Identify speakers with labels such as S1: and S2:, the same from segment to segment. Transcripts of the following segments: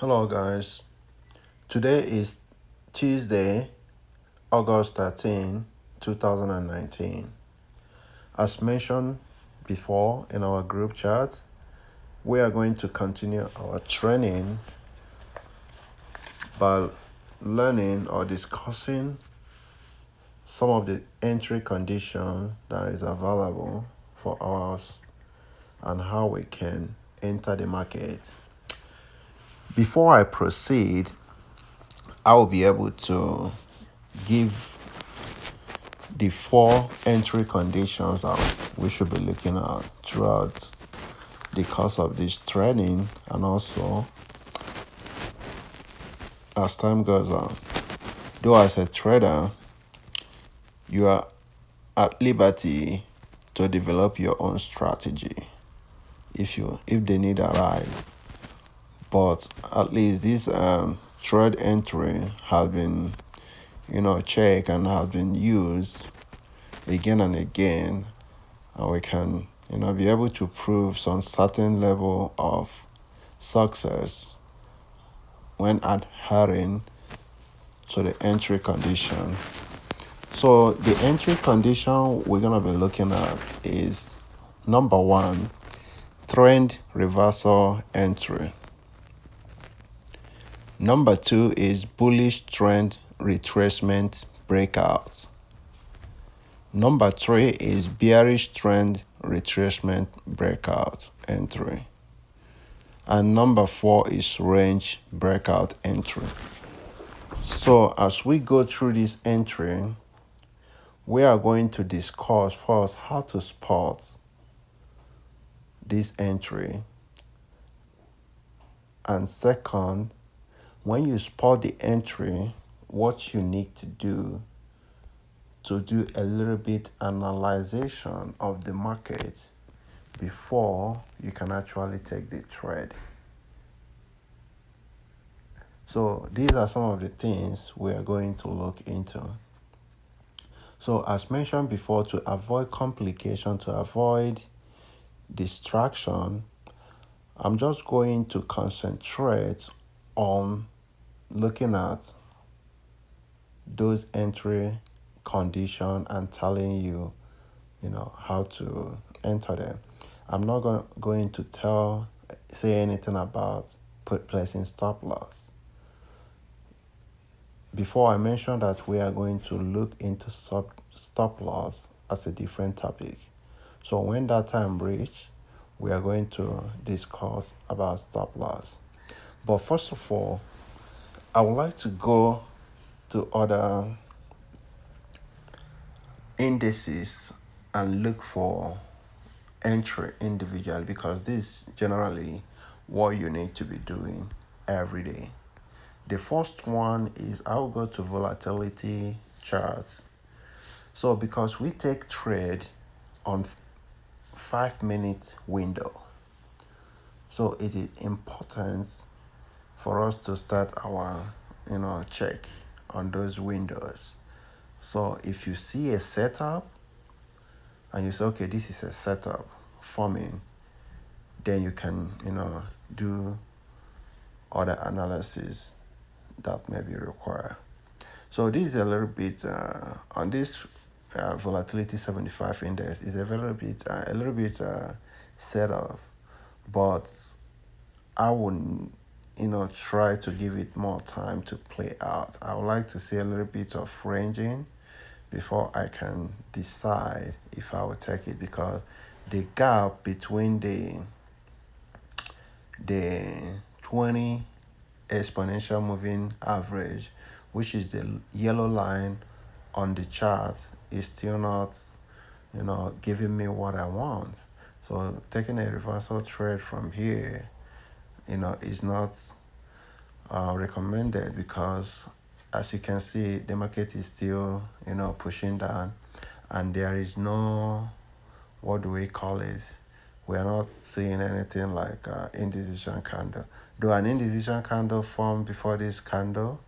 S1: Hello, guys. Today is Tuesday, August 13, 2019. As mentioned before in our group chat, we are going to continue our training by learning or discussing some of the entry conditions that is available for us and how we can enter the market. Before I proceed, I will be able to give the four entry conditions that we should be looking at throughout the course of this training, and also as time goes on. Though as a trader, you are at liberty to develop your own strategy if the need arise. But at least this trade entry has been checked and has been used again and again, and we can be able to prove some certain level of success when adhering to the entry condition. So the entry condition we're going to be looking at is number 1, trend reversal entry. Number 2 is bullish trend retracement breakout. Number 3 is bearish trend retracement breakout entry. And number 4 is range breakout entry. So as we go through this entry, we are going to discuss first how to spot this entry. And second, when you spot the entry, what you need to do a little bit analyzation of the market before you can actually take the trade. So these are some of the things we are going to look into. So as mentioned before, to avoid complication, to avoid distraction, I'm just going to concentrate on looking at those entry conditions and telling you, how to enter them. I'm not going to say anything about placing stop loss. Before I mentioned that we are going to look into stop loss as a different topic. So when that time reach, we are going to discuss about stop loss. But first of all, I would like to go to other indices and look for entry individually, because this is generally what you need to be doing every day. The first one is I'll go to volatility charts. So because we take trade on 5-minute window, so it is important for us to start our check on those windows. So if you see a setup and you say, okay, this is a setup forming, then you can do other analysis that may be required. So this is a little bit on this volatility 75 index is a little bit set up, but I wouldn't try to give it more time to play out. I would like to see a little bit of ranging before I can decide if I will take it, because the gap between the 20 exponential moving average, which is the yellow line on the chart, is still not giving me what I want. So taking a reversal trade from here is not recommended, because as you can see, the market is still pushing down, and there is no, what do we call it, we are not seeing anything like indecision candle, though an indecision candle formed before this candle.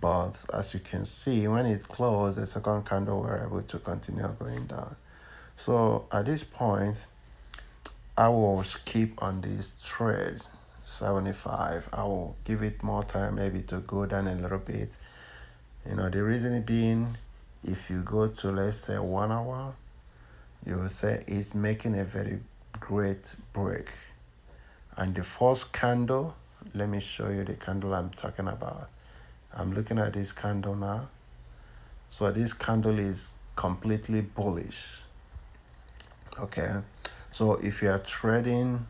S1: But as you can see, when it closed, the second candle, we're able to continue going down. So at this point, I will skip on this trade. 75. I will give it more time maybe to go down a little bit. The reason being, if you go to, let's say, 1 hour, you will say it's making a very great break. And the first candle, let me show you the candle I'm talking about. I'm looking at this candle now. So this candle is completely bullish. Okay. So if you are trading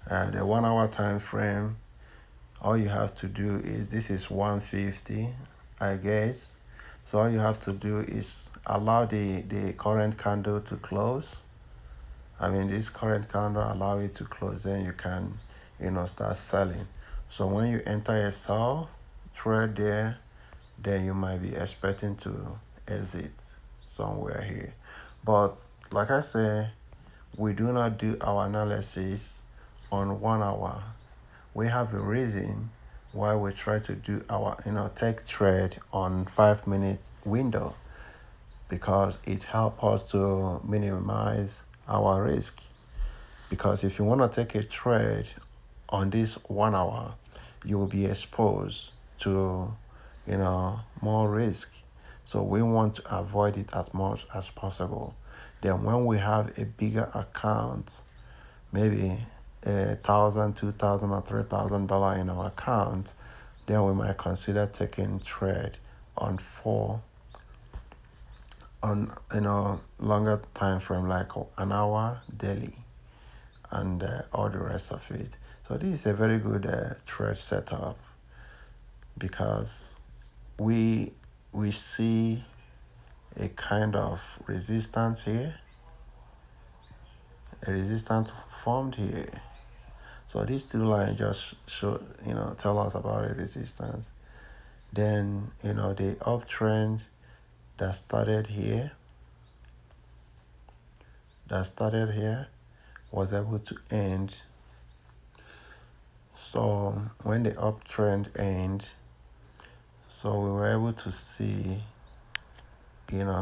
S1: the 1 hour time frame, all you have to do is, this is 150, I guess. So all you have to do is allow the current candle to close. I mean, this current candle, allow it to close, then you can, start selling. So when you enter a sell trade there, then you might be expecting to exit somewhere here. But like I said, we do not do our analysis on 1 hour. We have a reason why we try to do our take trade on 5 minute window, because it helps us to minimize our risk. Because if you want to take a trade on this 1 hour, you will be exposed to more risk. So we want to avoid it as much as possible. Then when we have a bigger account, maybe $1,000, $2,000, or $3,000 in our account, then we might consider taking trade on longer time frame, like an hour daily, and all the rest of it. So this is a very good trade setup, because we see a kind of resistance here, a resistance formed here. So these two lines just show, tell us about a resistance. Then, the uptrend that started here, was able to end. So when the uptrend ends, so we were able to see,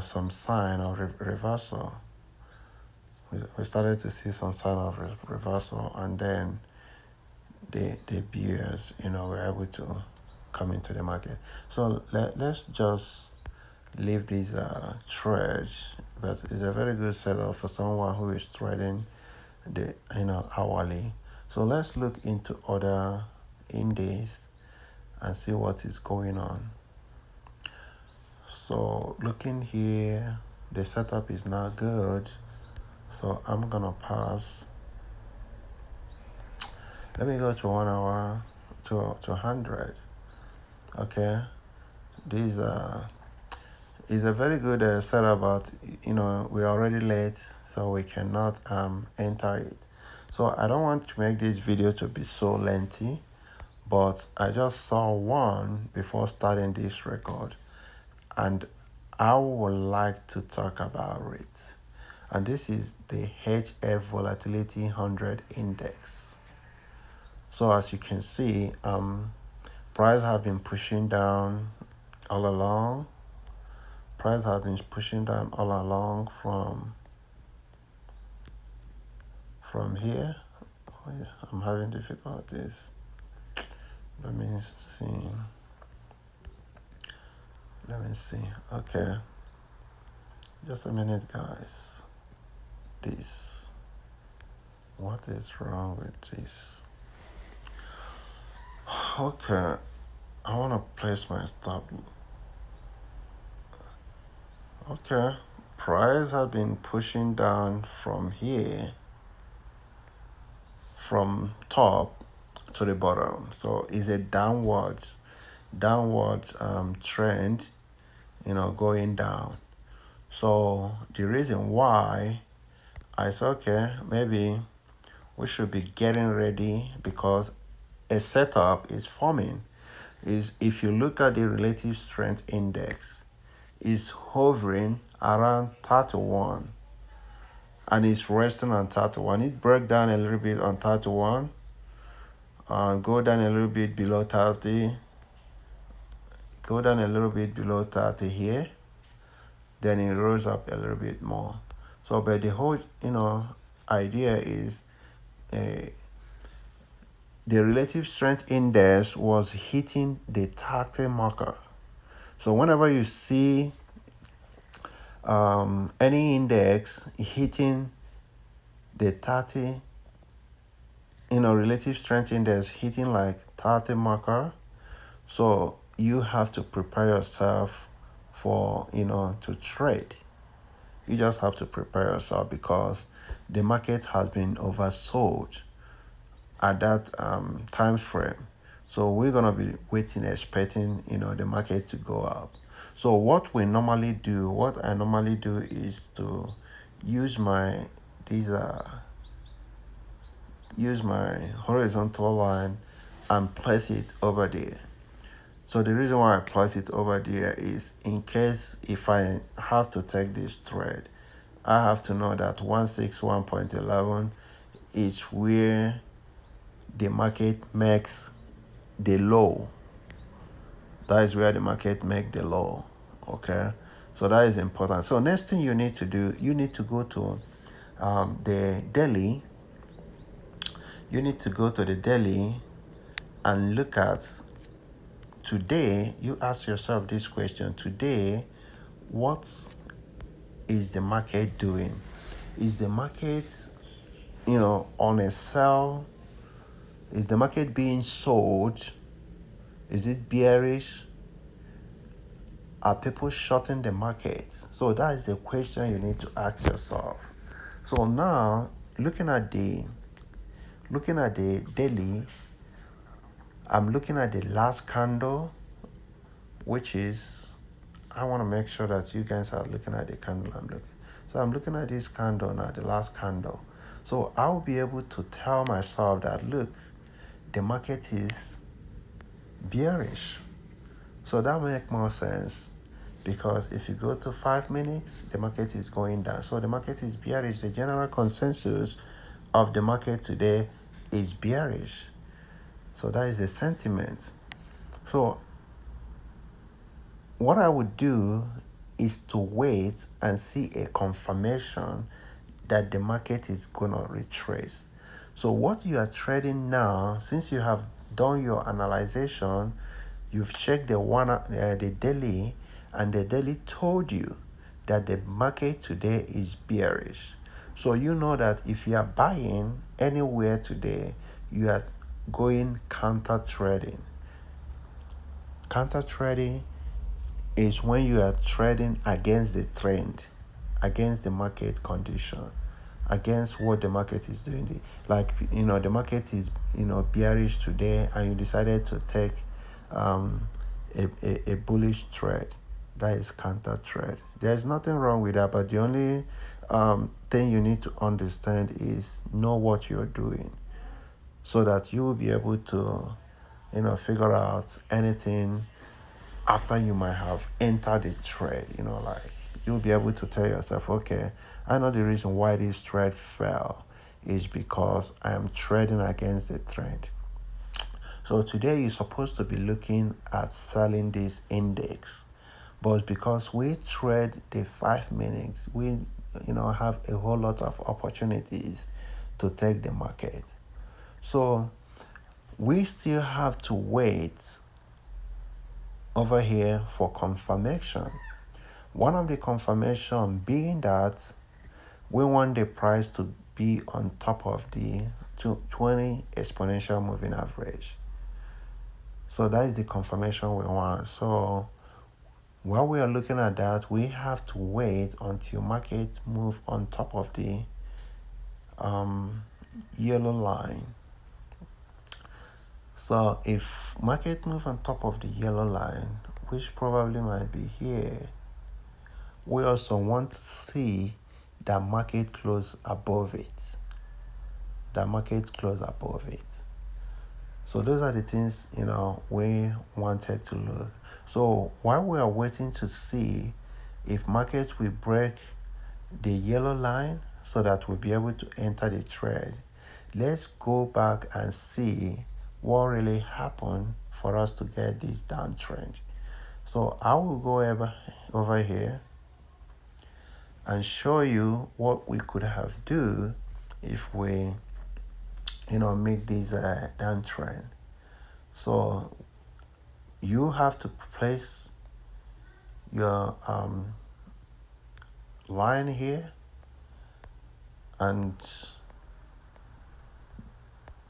S1: some sign of reversal. We started to see some sign of reversal, and then the bears, were able to come into the market. So let's just leave these trades, but it's a very good setup for someone who is trading the hourly. So let's look into other indices and see what is going on. So looking here, the setup is not good, so I'm gonna pass. Let me go to 1 hour to 100. Okay, this is a very good setup, but we're already late, so we cannot enter it. So I don't want to make this video to be so lengthy, but I just saw one before starting this record, and I would like to talk about it. And this is the HF Volatility 100 Index. So as you can see, price have been pushing down all along. Price have been pushing down all along from here. I'm having difficulties. Let me see. Okay, just a minute, guys. What is wrong with this? Okay, I want to place my stop. Okay, price have been pushing down from here, from top to the bottom. So it's a downward trend, going down. So the reason why I said, okay, maybe we should be getting ready, because a setup is forming. Is if you look at the relative strength index, is hovering around 31, and it's resting on 31. It broke down a little bit on 31, go down a little bit below 30, go down a little bit below 30 here, then it rose up a little bit more. So but the whole idea is the relative strength index was hitting the 30 marker. So whenever you see any index hitting the 30, relative strength index hitting like 30 marker, so you have to prepare yourself for, to trade. You just have to prepare yourself because the market has been oversold at that time frame. So we're gonna be waiting, expecting, the market to go up. So what I normally do is to use my these use my horizontal line and place it over there. So the reason why I place it over there is in case if I have to take this trade, I have to know that 161.11 is where the market makes the low. That is where the market make the low. Okay, so that is important. So next thing you need to do, you need to go to the daily. You need to go to the daily and look at today. You ask yourself this question: today, what is the market doing? Is the market, on a sell? Is the market being sold? Is it bearish? Are people shorting the market? So that is the question you need to ask yourself. So now, looking at the daily, I'm looking at the last candle, which is, I want to make sure that you guys are looking at the candle I'm looking. So I'm looking at this candle now, the last candle. So I'll be able to tell myself that, look, the market is bearish. So that makes more sense because if you go to 5 minutes, the market is going down. So the market is bearish. The general consensus of the market today is bearish. So that is the sentiment. So what I would do is to wait and see a confirmation that the market is going to retrace. So what you are trading now, since you have done your analyzation, you've checked the daily, and the daily told you that the market today is bearish. So you know that if you are buying anywhere today, you are going counter trading. Counter trading is when you are trading against the trend, against the market condition, against what the market is doing. Like, the market is, bearish today, and you decided to take a bullish trade. That is counter trade. There's nothing wrong with that, but the only thing you need to understand is know what you're doing so that you will be able to, figure out anything after you might have entered the trade. Like, you'll be able to tell yourself, okay, I know the reason why this trade fell is because I am trading against the trend. So today you're supposed to be looking at selling this index, but because we trade the 5 minutes, we have a whole lot of opportunities to take the market. So we still have to wait over here for confirmation. One of the confirmation being that we want the price to be on top of the 20 exponential moving average. So that is the confirmation we want. So while we are looking at that, we have to wait until market move on top of the yellow line. So if market move on top of the yellow line, which probably might be here, we also want to see that market close above it. That market close above it. So those are the things, we wanted to look. So while we are waiting to see if market will break the yellow line so that we'll be able to enter the trade, let's go back and see what really happened for us to get this downtrend. So I will go over here and show you what we could have do if we make this downtrend. So you have to place your line here, and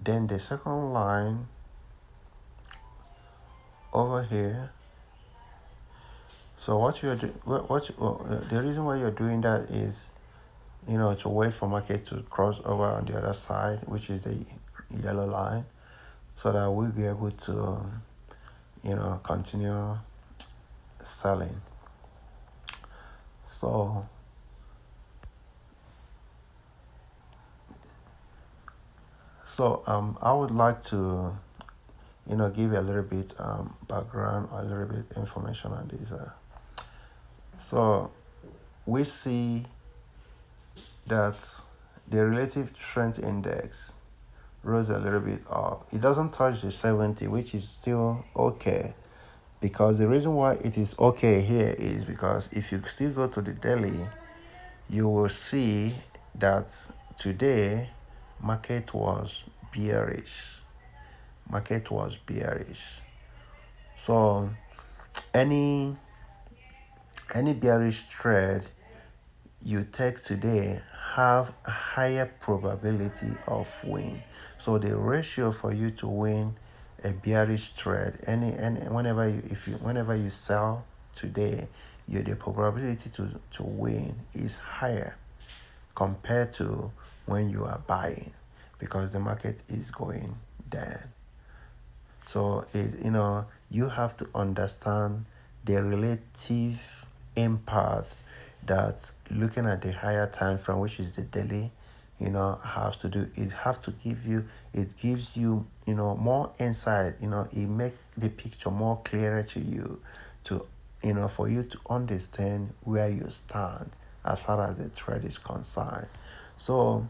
S1: then the second line over here. So what you're do, the reason why you're doing that is, to wait for market to cross over on the other side, which is the yellow line, so that we'll be able to, continue selling. So I would like to, give you a little bit background, a little bit information on this. So we see that the relative strength index rose a little bit up. It doesn't touch the 70, which is still okay. Because the reason why it is okay here is because if you still go to the daily, you will see that today market was bearish. Market was bearish. So any bearish trade you take today have a higher probability of win. So the ratio for you to win a bearish trade, any whenever you sell today, the probability to win is higher compared to when you are buying, because the market is going down. So you have to understand the relative impact that looking at the higher time frame, which is the daily, has to do. It gives you more insight. It make the picture more clearer to you, to for you to understand where you stand as far as the trade is concerned. So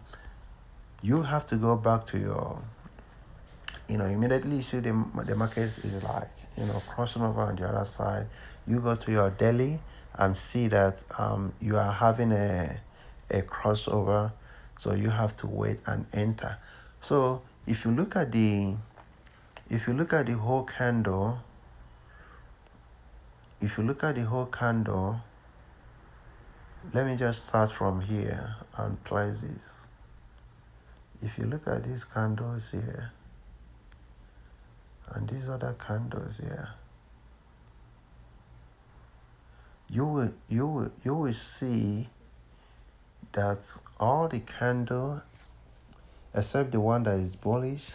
S1: you have to go back to your, immediately you see the market is like, crossing over on the other side. You go to your daily and see that you are having a crossover. So you have to wait and enter. So if you look at the whole candle, let me just start from here and place this. If you look at these candles here and these other candles here, you will see that all the candle, except the one that is bullish,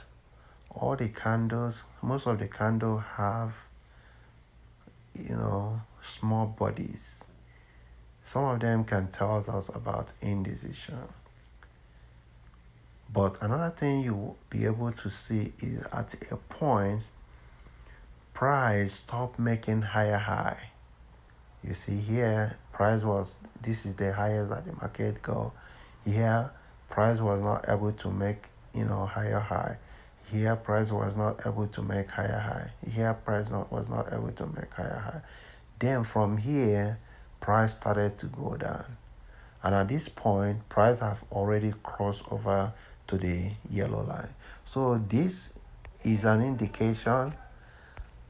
S1: most of the candle have small bodies. Some of them can tell us about indecision. But another thing you will be able to see is at a point, price stop making higher high. You see here, this is the highest that the market go. Here, price was not able to make, higher high. Here, price was not able to make higher high. Here, price was not able to make higher high. Then from here, price started to go down. And at this point, price have already crossed over to the yellow line. So this is an indication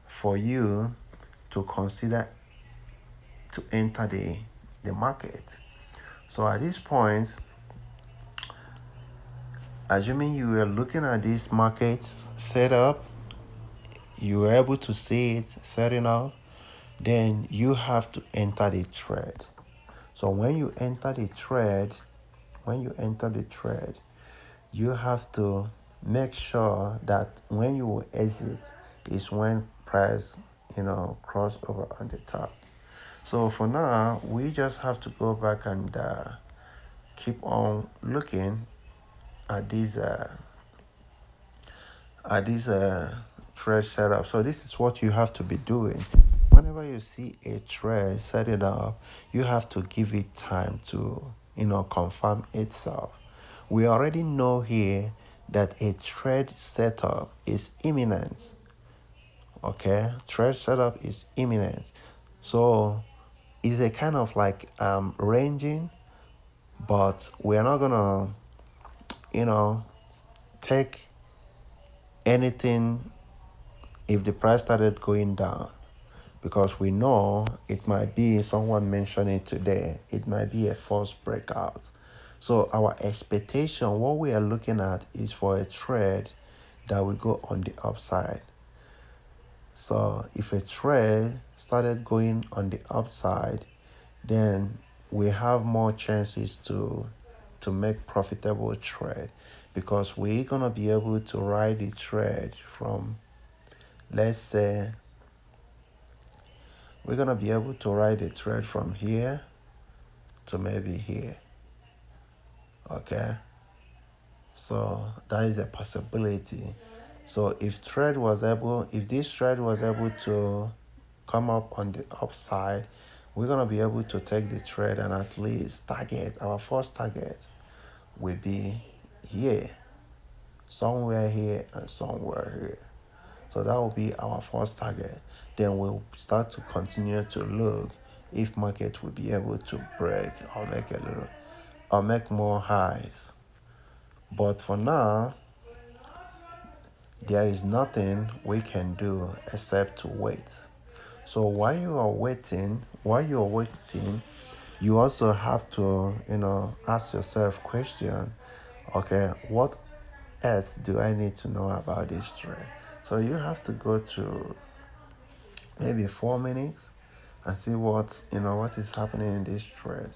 S1: for you to consider to enter the market. So at this point, assuming you were looking at this market setup, you were able to see it setting up, then you have to enter the trade. So when you enter the trade, you have to make sure that when you exit is when price, cross over on the top. So for now, we just have to go back and keep on looking at these trade setup. So this is what you have to be doing. Whenever you see a trade setting up, you have to give it time to confirm itself. We already know here that a trade setup is imminent. Okay, trade setup is imminent. So it's a kind of like ranging, but we are not gonna take anything if the price started going down, because we know it might be, someone mentioned it today, it might be a false breakout. So our expectation, what we are looking at, is for a trade that will go on the upside. So if a trade started going on the upside, then we have more chances to make profitable trade, because we're gonna be able to ride the trade from, let's say, we're gonna be able to ride a trade from here to maybe here. Okay, so that is a possibility. So if this trade was able to come up on the upside, we're gonna be able to take the trade and at least target, our first target will be here, somewhere here and somewhere here. So that will be our first target. Then we'll start to continue to look if market will be able to break or make more highs. But for now, there is nothing we can do except to wait. So while you're waiting, you also have to, ask yourself question, okay, what else do I need to know about this trade? So you have to go to maybe 4 minutes and see what is happening in this trade.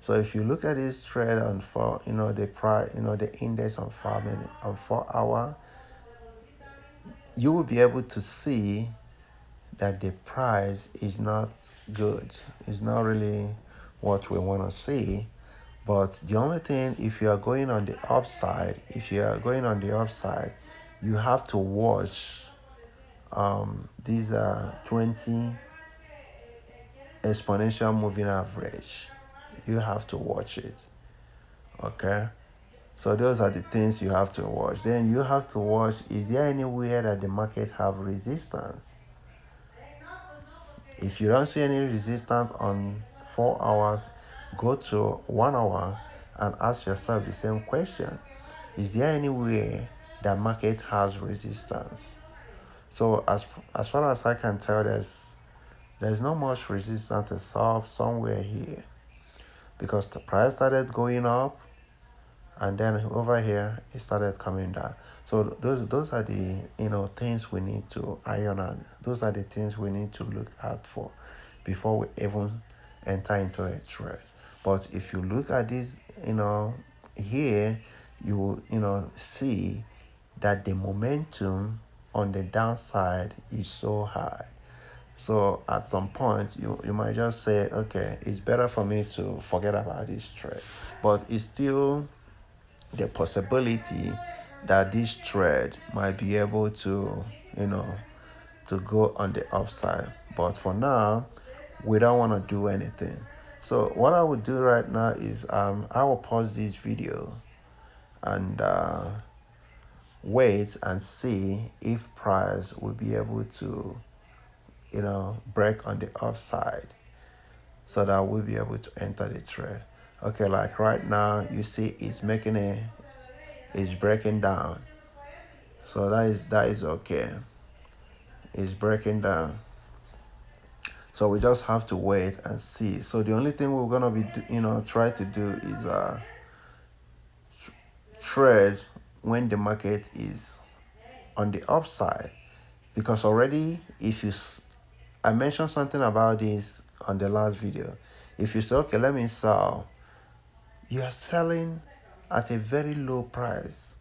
S1: So if you look at this trade on the price, the index on 4 minute, on 4 hour, you will be able to see that the price is not good. It's not really what we want to see. But the only thing, if you are going on the upside, you have to watch these are 20 exponential moving average. You have to watch it. Okay, so those are the things you have to watch. Then you have to watch, is there anywhere that the market have resistance? If you don't see any resistance on 4 hours, go to 1 hour and ask yourself the same question. Is there anywhere that market has resistance? So as far as I can tell, there's not much resistance to solve somewhere here, because the price started going up and then over here it started coming down. So those are the things we need to iron out. Those are the things we need to look out for before we even enter into a trade. But if you look at this, here, you will see that the momentum on the downside is so high. So at some point, you might just say, okay, it's better for me to forget about this trade. But it's still the possibility that this trade might be able to, to go on the upside. But for now, we don't want to do anything. So what I would do right now is I will pause this video and wait and see if price will be able to, break on the upside, so that we'll be able to enter the trade. Okay, like right now, you see it's breaking down. So that is okay. It's breaking down. So we just have to wait and see. So the only thing we're gonna be, try to do is trade when the market is on the upside, because already I mentioned something about this on the last video. If you say, okay, let me sell, you are selling at a very low price.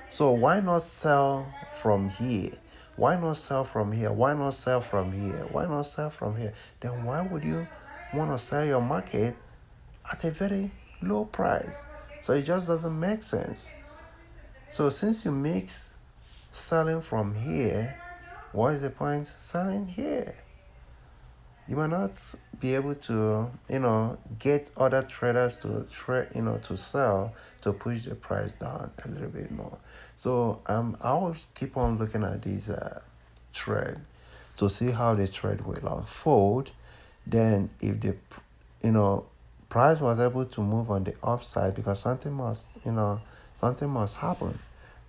S1: So why not sell from here? Why not sell from here? Why not sell from here? Why not sell from here? Then why would you want to sell your market at a very low price? So it just doesn't make sense. So since you mix selling from here, what is the point selling here? You might not be able to, get other traders to trade, to sell, to push the price down a little bit more. So I always keep on looking at this trade to see how the trade will unfold. Then if the, price was able to move on the upside, because something must happen.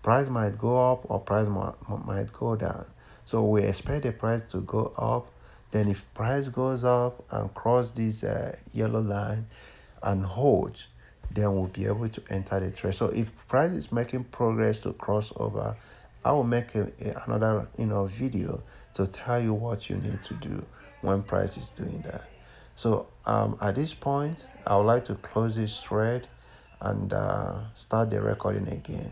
S1: Price might go up or price might go down. So we expect the price to go up. Then if price goes up and cross this yellow line and hold, then we'll be able to enter the trade. So if price is making progress to cross over, I will make another video to tell you what you need to do when price is doing that. So at this point, I would like to close this thread and start the recording again.